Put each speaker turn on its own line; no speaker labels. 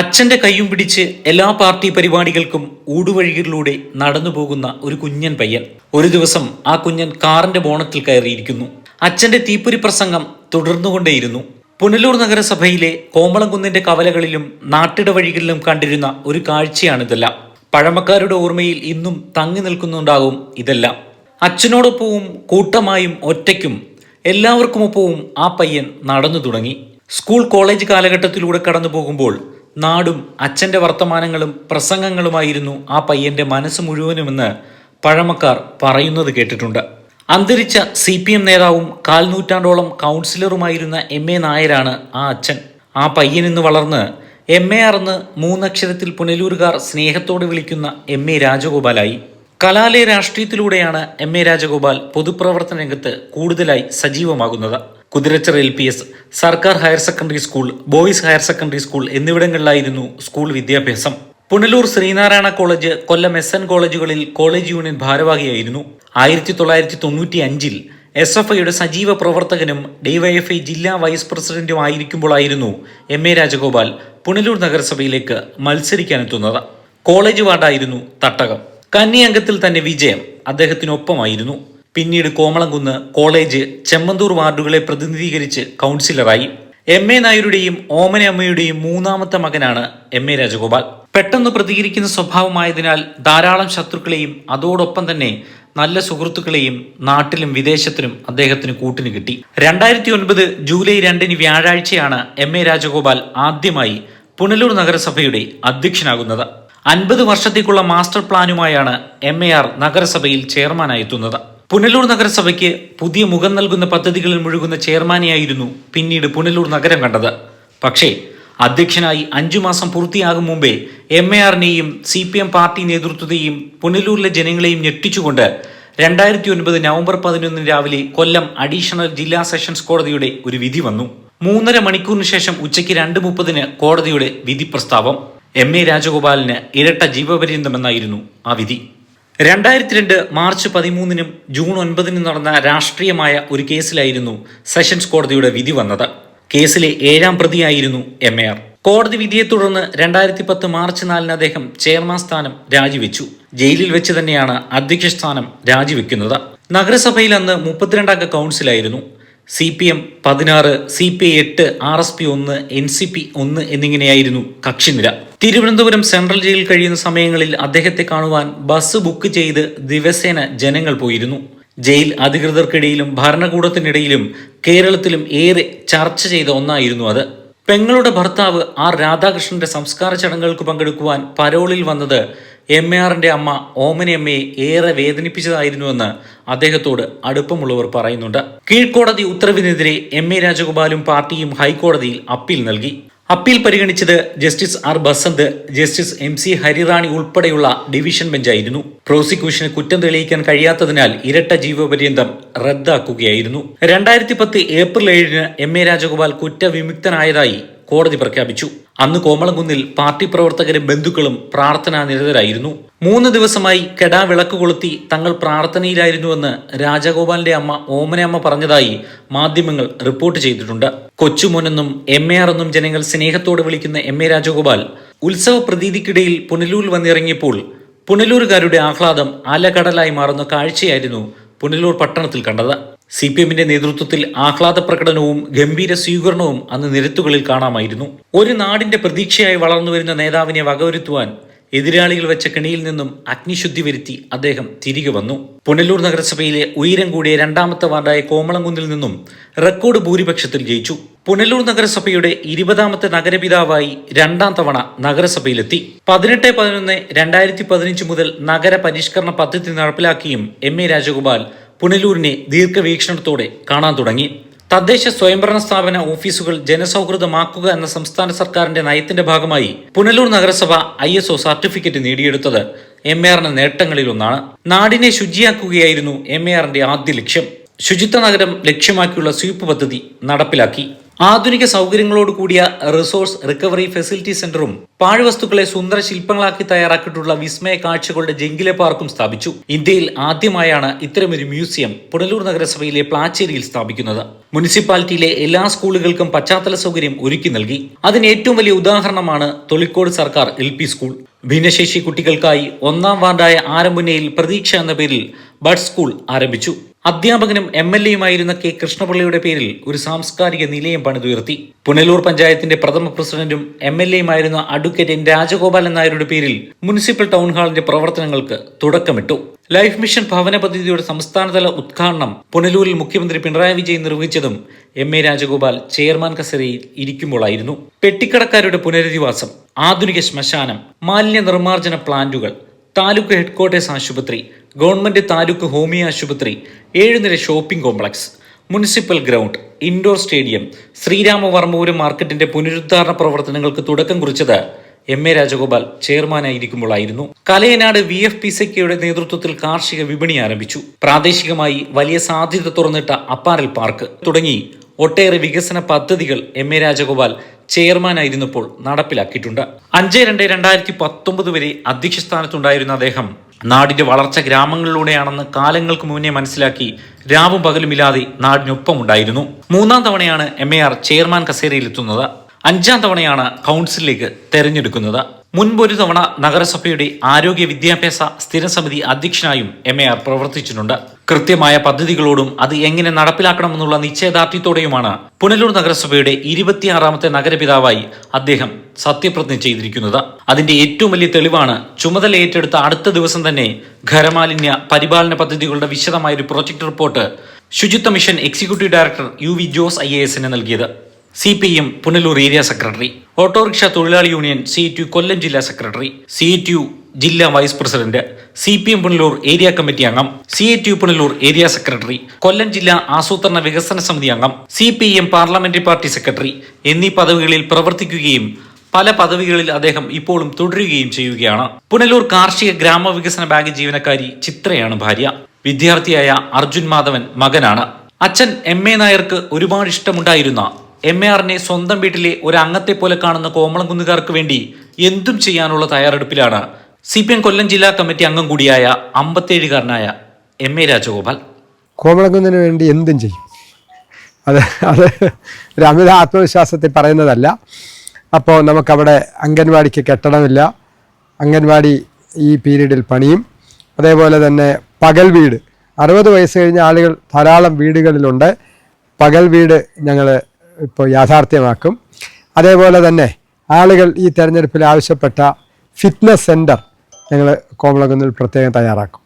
അച്ഛന്റെ കൈയും പിടിച്ച് എല്ലാ പാർട്ടി പരിപാടികൾക്കും ഊടുവഴികളിലൂടെ നടന്നു പോകുന്ന ഒരു കുഞ്ഞൻ പയ്യൻ. ഒരു ദിവസം ആ കുഞ്ഞൻ കാറിന്റെ ബോണറ്റിൽ കയറിയിരിക്കുന്നു. അച്ഛന്റെ തീപ്പൊരി പ്രസംഗം തുടർന്നുകൊണ്ടേയിരുന്നു. പുനലൂർ നഗരസഭയിലെ കോമളംകുന്നിന്റെ കവലകളിലും നാട്ടിടവഴികളിലും കണ്ടിരുന്ന ഒരു കാഴ്ചയാണിതെല്ലാം. പഴമക്കാരുടെ ഓർമ്മയിൽ ഇന്നും തങ്ങി നിൽക്കുന്നുണ്ടാകും ഇതെല്ലാം. അച്ഛനോടൊപ്പവും കൂട്ടമായും ഒറ്റയ്ക്കും എല്ലാവർക്കുമൊപ്പവും ആ പയ്യൻ നടന്നു തുടങ്ങി. സ്കൂൾ കോളേജ് കാലഘട്ടത്തിലൂടെ കടന്നു പോകുമ്പോൾ നാടും അച്ഛന്റെ വർത്തമാനങ്ങളും പ്രസംഗങ്ങളുമായിരുന്നു ആ പയ്യന്റെ മനസ്സ് മുഴുവനുമെന്ന് പഴമക്കാർ പറയുന്നത് കേട്ടിട്ടുണ്ട്. അന്തരിച്ച CPM നേതാവും കാൽനൂറ്റാണ്ടോളം കൗൺസിലറുമായിരുന്ന MA നായരാണ് ആ അച്ഛൻ. ആ പയ്യൻ ഇന്ന് വളർന്ന് MAR എന്ന് മൂന്നക്ഷരത്തിൽ പുനലൂരുകാർ സ്നേഹത്തോടെ വിളിക്കുന്ന MA രാജഗോപാലായി. കലാലയ രാഷ്ട്രീയത്തിലൂടെയാണ് MA രാജഗോപാൽ പൊതുപ്രവർത്തന രംഗത്ത് കൂടുതലായി സജീവമാകുന്നത്. കുതിരച്ചിറ LPS, സർക്കാർ higher secondary school, boys higher secondary school എന്നിവിടങ്ങളിലായിരുന്നു സ്കൂൾ വിദ്യാഭ്യാസം. പുനലൂർ ശ്രീനാരായണ കോളേജ്, കൊല്ലം SN കോളേജുകളിൽ കോളേജ് യൂണിയൻ ഭാരവാഹിയായിരുന്നു. 1995 SFIയുടെ സജീവ പ്രവർത്തകനും DYFI ജില്ലാ വൈസ് പ്രസിഡന്റുമായിരിക്കുമ്പോഴായിരുന്നു MA രാജഗോപാൽ പുനലൂർ നഗരസഭയിലേക്ക് മത്സരിക്കാനെത്തുന്നത്. കോളേജ് വാർഡായിരുന്നു തട്ടകം. കന്നി അംഗത്തിൽ തന്നെ വിജയം അദ്ദേഹത്തിനൊപ്പമായിരുന്നു. പിന്നീട് കോമളംകുന്ന്, കോളേജ്, ചെമ്മന്തൂർ വാർഡുകളെ പ്രതിനിധീകരിച്ച് കൗൺസിലറായി. MA നായരുടെയും ഓമന അമ്മയുടെയും മൂന്നാമത്തെ മകനാണ് MA രാജഗോപാൽ. പെട്ടെന്ന് പ്രതികരിക്കുന്ന സ്വഭാവമായതിനാൽ ധാരാളം ശത്രുക്കളെയും അതോടൊപ്പം തന്നെ നല്ല സുഹൃത്തുക്കളെയും നാട്ടിലും വിദേശത്തിലും അദ്ദേഹത്തിന് കൂട്ടിന് കിട്ടി. 2009 ജൂലൈ 2 വ്യാഴാഴ്ചയാണ് MA രാജഗോപാൽ ആദ്യമായി പുനലൂർ നഗരസഭയുടെ അധ്യക്ഷനാകുന്നത്. 50 വർഷത്തേക്കുള്ള മാസ്റ്റർ പ്ലാനുമായാണ് MAR നഗരസഭയിൽ ചെയർമാനായി എത്തുന്നത്. പുനലൂർ നഗരസഭയ്ക്ക് പുതിയ മുഖം നൽകുന്ന പദ്ധതികളിൽ മുഴുകുന്ന ചെയർമാനെയായിരുന്നു പിന്നീട് പുനലൂർ നഗരം കണ്ടത്. പക്ഷേ അധ്യക്ഷനായി 5 മാസം പൂർത്തിയാകും മുമ്പേ MARനെയും CPM പാർട്ടി നേതൃത്വത്തെയും പുനലൂരിലെ ജനങ്ങളെയും ഞെട്ടിച്ചുകൊണ്ട് 2009 നവംബർ 11 രാവിലെ കൊല്ലം അഡീഷണൽ ജില്ലാ സെഷൻസ് കോടതിയുടെ ഒരു വിധി വന്നു. 3.5 മണിക്കൂറിന് ശേഷം ഉച്ചയ്ക്ക് 2:30 കോടതിയുടെ വിധി പ്രസ്താവം. MA രാജഗോപാലിന് ഇരട്ട ജീവപര്യന്തമെന്നായിരുന്നു ആ വിധി. 2002 മാർച്ച് 13 ജൂൺ 9 നടന്ന രാഷ്ട്രീയമായ ഒരു കേസിലായിരുന്നു സെഷൻസ് കോടതിയുടെ വിധി വന്നത്. കേസിലെ 7ാം പ്രതിയായിരുന്നു MAR. കോടതി വിധിയെ തുടർന്ന് 2010 മാർച്ച് 4 അദ്ദേഹം ചെയർമാൻ സ്ഥാനം രാജിവെച്ചു. ജയിലിൽ വെച്ച് തന്നെയാണ് അധ്യക്ഷ സ്ഥാനം രാജിവെക്കുന്നത്. നഗരസഭയിൽ അന്ന് 32 അംഗ കൗൺസിലായിരുന്നു. CPM 16, CPI 8, RSP 1, NCP 1 എന്നിങ്ങനെയായിരുന്നു കക്ഷിനിര. തിരുവനന്തപുരം സെൻട്രൽ ജയിലിൽ കഴിയുന്ന സമയങ്ങളിൽ അദ്ദേഹത്തെ കാണുവാൻ ബസ് ബുക്ക് ചെയ്ത് ദിവസേന ജനങ്ങൾ പോയിരുന്നു. ജയിൽ അധികൃതർക്കിടയിലും ഭരണകൂടത്തിനിടയിലും കേരളത്തിലും ഏറെ ചർച്ച ചെയ്ത ഒന്നായിരുന്നു അത്. പെങ്ങളുടെ ഭർത്താവ് R രാധാകൃഷ്ണന്റെ സംസ്കാര ചടങ്ങുകൾക്ക് പങ്കെടുക്കുവാൻ പരോളിൽ വന്നത് MARന്റെ അമ്മ ഓമനയമ്മയെ ഏറെ വേദനിപ്പിച്ചതായിരുന്നുവെന്ന് അദ്ദേഹത്തോട് അടുപ്പമുള്ളവർ പറയുന്നുണ്ട്. കീഴ്ക്കോടതി ഉത്തരവിനെതിരെ MA രാജഗോപാലും പാർട്ടിയും ഹൈക്കോടതിയിൽ അപ്പീൽ നൽകി. അപ്പീൽ പരിഗണിച്ചത് justice R Basant, justice MC Harirani ഉൾപ്പെടെയുള്ള ഡിവിഷൻ ബെഞ്ചായിരുന്നു. പ്രോസിക്യൂഷന് കുറ്റം തെളിയിക്കാൻ കഴിയാത്തതിനാൽ ഇരട്ട ജീവപര്യന്തം റദ്ദാക്കുകയായിരുന്നു. 2010 ഏപ്രിൽ 7 MA രാജഗോപാൽ കുറ്റവിമുക്തനായതായി കോടതി പ്രഖ്യാപിച്ചു. അന്ന് കോമളംകുന്നിൽ പാർട്ടി പ്രവർത്തകരും ബന്ധുക്കളും പ്രാർത്ഥനാ നിരതരായിരുന്നു. 3 ദിവസമായി കെടാവിളക്ക് കൊളുത്തി തങ്ങൾ പ്രാർത്ഥനയിലായിരുന്നുവെന്ന് രാജഗോപാലിന്റെ അമ്മ ഓമനയമ്മ പറഞ്ഞതായി മാധ്യമങ്ങൾ റിപ്പോർട്ട് ചെയ്തിട്ടുണ്ട്. കൊച്ചുമോനെന്നും MAR എന്നും ജനങ്ങൾ സ്നേഹത്തോടെ വിളിക്കുന്ന MA രാജഗോപാൽ ഉത്സവ പ്രതീതിക്കിടയിൽ പുനലൂരിൽ വന്നിറങ്ങിയപ്പോൾ പുനലൂരുകാരുടെ ആഹ്ലാദം അലകടലായി മാറുന്ന കാഴ്ചയായിരുന്നു പുനലൂർ പട്ടണത്തിൽ കണ്ടത്. CPMന്റെ നേതൃത്വത്തിൽ ആഹ്ലാദ പ്രകടനവും ഗംഭീര സ്വീകരണവും അന്ന് നിരത്തുകളിൽ കാണാമായിരുന്നു. ഒരു നാടിന്റെ പ്രതീക്ഷയായി വളർന്നുവരുന്ന നേതാവിനെ വകവരുത്തുവാൻ എതിരാളികൾ വെച്ച കെണിയിൽ നിന്നും അഗ്നിശുദ്ധി വരുത്തി അദ്ദേഹം തിരികെ വന്നു. പുനലൂർ നഗരസഭയിലെ ഉയരം കൂടിയ 2ാമത്തെ വാർഡായ കോമളംകുന്നിൽ നിന്നും റെക്കോർഡ് ഭൂരിപക്ഷത്തിൽ ജയിച്ചു. പുനലൂർ നഗരസഭയുടെ 20ാമത്തെ നഗരപിതാവായി 2ാം തവണ നഗരസഭയിലെത്തി. 18/11/2015 മുതൽ നഗര പരിഷ്കരണ പദ്ധതി നടപ്പിലാക്കിയും MA രാജഗോപാൽ പുനലൂരിനെ ദീർഘവീക്ഷണത്തോടെ കാണാൻ തുടങ്ങി. തദ്ദേശ സ്വയംഭരണ സ്ഥാപന ഓഫീസുകൾ ജനസൗഹൃദമാക്കുക എന്ന സംസ്ഥാന സർക്കാരിന്റെ നയത്തിന്റെ ഭാഗമായി പുനലൂർ നഗരസഭ ISO സർട്ടിഫിക്കറ്റ് നേടിയെടുത്തത് MARന്റെ നേട്ടങ്ങളിലൊന്നാണ്. നാടിനെ ശുചിയാക്കുകയായിരുന്നു MARന്റെ ആദ്യ ലക്ഷ്യം. ശുചിത്വ നഗരം ലക്ഷ്യമാക്കിയുള്ള സ്വീപ്പ് പദ്ധതി നടപ്പിലാക്കി. ആധുനിക സൗകര്യങ്ങളോട് കൂടിയ റിസോഴ്സ് റിക്കവറി ഫെസിലിറ്റി സെന്ററും പാഴ്വസ്തുക്കളെ സുന്ദര ശില്പങ്ങളാക്കി തയ്യാറാക്കിയിട്ടുള്ള വിസ്മയ കാഴ്ചകളുടെ ജംഗിലെ പാർക്കും സ്ഥാപിച്ചു. ഇന്ത്യയിൽ ആദ്യമായാണ് ഇത്തരമൊരു മ്യൂസിയം പുനലൂർ നഗരസഭയിലെ പ്ലാച്ചേരിയിൽ സ്ഥാപിക്കുന്നത്. മുനിസിപ്പാലിറ്റിയിലെ എല്ലാ സ്കൂളുകൾക്കും പശ്ചാത്തല സൗകര്യം ഒരുക്കി നൽകി. അതിന് ഏറ്റവും വലിയ ഉദാഹരണമാണ് തൊളിക്കോട് സർക്കാർ LP സ്കൂൾ. ഭിന്നശേഷി കുട്ടികൾക്കായി 1ാം വാർഡായ ആരമുന്നയിൽ പ്രതീക്ഷ എന്ന പേരിൽ ബഡ് സ്കൂൾ ആരംഭിച്ചു. അധ്യാപകനും MLAയുമായിരുന്ന K. കൃഷ്ണപിള്ളയുടെ പേരിൽ ഒരു സാംസ്കാരിക നിലയം പണിതുയർത്തി. പുനലൂർ പഞ്ചായത്തിന്റെ പ്രഥമ പ്രസിഡന്റും MLAയുമായിരുന്ന അഡ്വക്കേറ്റ് N. രാജഗോപാലൻ നായരുടെ പേരിൽ മുനിസിപ്പൽ ടൗൺ ഹാളിന്റെ പ്രവർത്തനങ്ങൾക്ക് തുടക്കമിട്ടു. ലൈഫ് മിഷൻ ഭവന പദ്ധതിയുടെ സംസ്ഥാനതല ഉദ്ഘാടനം പുനലൂരിൽ മുഖ്യമന്ത്രി പിണറായി വിജയൻ നിർവഹിച്ചതും MA രാജഗോപാൽ ചെയർമാൻ കസേരയിൽ ഇരിക്കുമ്പോഴായിരുന്നു. പെട്ടിക്കടക്കാരുടെ പുനരധിവാസം, ആധുനിക ശ്മശാനം, മാലിന്യ നിർമ്മാർജ്ജന പ്ലാന്റുകൾ, താലൂക്ക് ഹെഡ്ക്വാർട്ടേഴ്സ് ആശുപത്രി, ഗവൺമെന്റ് താലൂക്ക് ഹോമിയോ ആശുപത്രി, 7 നില shopping complex, municipal ground, indoor stadium, Sreeramavarmapuram മാർക്കറ്റിന്റെ പുനരുദ്ധാരണ പ്രവർത്തനങ്ങൾക്ക് തുടക്കം കുറിച്ചത് MA രാജഗോപാൽ ചെയർമാനായിരിക്കുമ്പോഴായിരുന്നു. കലയനാട് VFPCയുടെ നേതൃത്വത്തിൽ കാർഷിക വിപണി ആരംഭിച്ചു. പ്രാദേശികമായി വലിയ സാധ്യത തുറന്നിട്ട അപ്പാരൽ പാർക്ക് തുടങ്ങി ഒട്ടേറെ വികസന പദ്ധതികൾ MA രാജഗോപാൽ ചെയർമാനായിരുന്നപ്പോൾ നടപ്പിലാക്കിയിട്ടുണ്ട്. 5/2/2019 വരെ അധ്യക്ഷ സ്ഥാനത്തുണ്ടായിരുന്ന അദ്ദേഹം നാടിന്റെ വളർച്ച ഗ്രാമങ്ങളിലൂടെയാണെന്ന് കാലങ്ങൾക്ക് മുന്നേ മനസ്സിലാക്കി രാവും പകലുമില്ലാതെ നാടിനൊപ്പമുണ്ടായിരുന്നു. 3ാം തവണയാണ് MAR ചെയർമാൻ കസേരയിലെത്തുന്നത്. 5ാം തവണയാണ് കൗൺസിലിലേക്ക് തെരഞ്ഞെടുക്കുന്നത്. മുൻപൊരു തവണ നഗരസഭയുടെ ആരോഗ്യ വിദ്യാഭ്യാസ സ്ഥിരസമിതി അധ്യക്ഷനായും MAR പ്രവർത്തിച്ചിട്ടുണ്ട്. കൃത്യമായ പദ്ധതികളോടും അത് എങ്ങനെ നടപ്പിലാക്കണമെന്നുള്ള നിശ്ചയദാർഢ്യത്തോടെയുമാണ് പുനലൂർ നഗരസഭയുടെ 26ാമത്തെ നഗരപിതാവായി അദ്ദേഹം സത്യപ്രതിജ്ഞ ചെയ്തിരിക്കുന്നത്. അതിന്റെ ഏറ്റവും വലിയ തെളിവാണ് ചുമതല ഏറ്റെടുത്ത അടുത്ത ദിവസം തന്നെ ഖരമാലിന്യ പരിപാലന പദ്ധതികളുടെ വിശദമായ ഒരു പ്രൊജക്ട് റിപ്പോർട്ട് ശുചിത്വ mission executive director UV Jose IAS നൽകിയത്. CPM Punalur area secretary, autorickshaw തൊഴിലാളി യൂണിയൻ CTU കൊല്ലം ജില്ലാ സെക്രട്ടറി, CTU ജില്ലാ vice president, CPM Punalur area committee അംഗം, CTU Punalur area secretary, Kollam ജില്ലാ ആസൂത്രണ വികസന സമിതി അംഗം, CPM പാർലമെന്ററി പാർട്ടി സെക്രട്ടറി എന്നീ പദവികളിൽ പ്രവർത്തിക്കുകയും പല പദവികളിൽ അദ്ദേഹം ഇപ്പോഴും തുടരുകയും ചെയ്യുകയാണ്. പുനലൂർ കാർഷിക ഗ്രാമവികസന ബാങ്ക് ജീവനക്കാരി ചിത്രയാണ് ഭാര്യ. വിദ്യാർത്ഥിയായ അർജുൻ മാധവൻ മകനാണ്. അച്ഛൻ MA നായർക്ക് ഒരുപാട് ഇഷ്ടമുണ്ടായിരുന്ന MARനെ സ്വന്തം വീട്ടിലെ ഒരു അംഗത്തെ പോലെ കാണുന്ന കോമളംകുന്നുകാർക്ക് വേണ്ടി എന്തും ചെയ്യാനുള്ള തയ്യാറെടുപ്പിലാണ് CPM കൊല്ലം ജില്ലാ കമ്മിറ്റി അംഗം കൂടിയായ 57-കാരനായ MA രാജഗോപാൽ.
കോമളംകുന്നിന് വേണ്ടി എന്തും ചെയ്യും. അത് ഒരു അമിത ആത്മവിശ്വാസത്തിൽ പറയുന്നതല്ല. അപ്പോൾ നമുക്കവിടെ അംഗൻവാടിക്ക് കെട്ടിടമില്ല. അംഗൻവാടി ഈ പീരീഡിൽ പണിയും. അതേപോലെ തന്നെ പകൽ വീട്, 60 വയസ്സ് കഴിഞ്ഞ ആളുകൾ ധാരാളം വീടുകളിലുണ്ട്. പകൽ വീട് ഞങ്ങൾ ഇപ്പോൾ യാഥാർത്ഥ്യമാക്കും. അതേപോലെ തന്നെ ആളുകൾ ഈ തെരഞ്ഞെടുപ്പിൽ ആവശ്യപ്പെട്ട ഫിറ്റ്നസ് സെൻറ്റർ ഞങ്ങൾ കോമളംകുന്നിൽ പ്രത്യേകം തയ്യാറാക്കും.